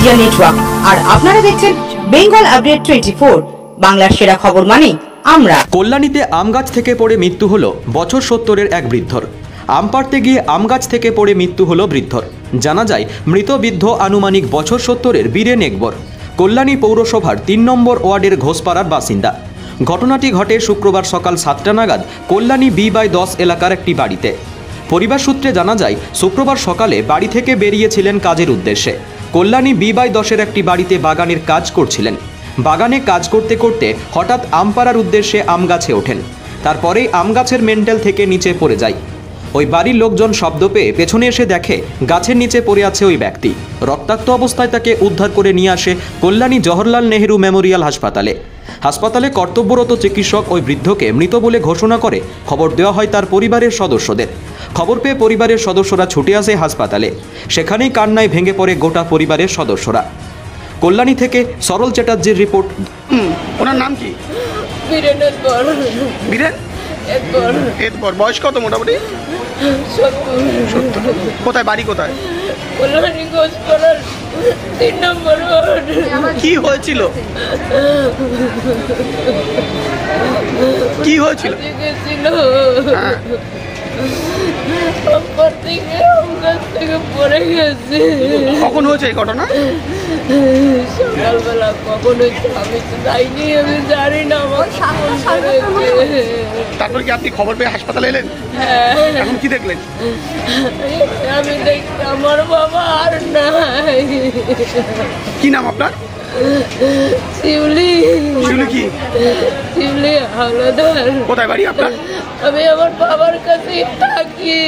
Media network, আর আপনারা দেখছেন Bengal update 24। বাংলার সেরা খবর মানে আমরা। কল্যাণীতে আম গাছ থেকে পড়ে মৃত্যু হলো বছর 70-এর এক বৃদ্ধর। আম পাড়তে গিয়ে আম গাছ থেকে পড়ে মৃত্যু হলো বৃদ্ধর। জানা যায় মৃত বৃদ্ধ আনুমানিক বছর 70-এর বীরেন একবর, কল্যাণী পৌরসভার ৩ নম্বর ওয়ার্ডের ঘোষপাড়ার বাসিন্দা। ঘটনাটি ঘটে শুক্রবার সকাল 7টা নাগাদ কল্যাণী B/10 এলাকার একটি বাড়িতে। পরিবার সূত্রে জানা যায় শুক্রবার সকালে বাড়ি থেকে বেরিয়েছিলেন কাজের উদ্দেশ্যে। কল্যাণী B/10-এর একটি বাড়িতে বাগানের কাজ করছিলেন। বাগানে কাজ করতে করতে হঠাৎ আম পাড়ার উদ্দেশ্যে আম গাছে ওঠেন। তারপরেই আম গাছের মেন্টাল থেকে নিচে পড়ে যায়। ওই বাড়ির লোকজন শব্দ পেয়ে পেছনে এসে দেখে গাছের নিচে পড়ে আছে ওই ব্যক্তি। রক্তাক্ত অবস্থায় তাকে উদ্ধার করে নিয়ে আসে কল্যাণী জওহরলাল নেহেরু মেমোরিয়াল হাসপাতালে। হাসপাতালে কর্তব্যরত চিকিৎসক ওই বৃদ্ধকে মৃত বলে ঘোষণা করে খবর দেওয়া হয় তার পরিবারের সদস্যদের। খবর পেয়ে পরিবারের সদস্যরা ছুটে আসে হাসপাতালে। সেখানেই কান্নায় ভেঙে পড়ে গোটা পরিবারের সদস্যরা। কল্যাণী থেকে সরল চ্যাটার্জির রিপোর্ট। ওনার নাম কি? বীরেন একবর। বীরেন একবর। বয়স কত মোটামুটি? 70। কোথায় বাড়ি কোথায়? কল্যাণী ঘোষপাড়ার ৩ নম্বর ওয়ার্ড। কি হয়েছিল? কি হয়েছিল? কখন হয়েছে এই ঘটনা? সকালবেলা কখন হয়েছে আমি তো যাইনি, আমি জানি না। তারপর কি আপনি খবর পেয়ে হাসপাতালে এলেন? হ্যাঁ। এখন কি দেখলেন? আমি দেখি আমার বাবা আর নাই। কি নাম আপনার? শিউলি। শিউলি কি? শিউলি হাওলাদার। কোথায় বাড়ি আপনার? আমি আমার বাবার কাছে থাকি।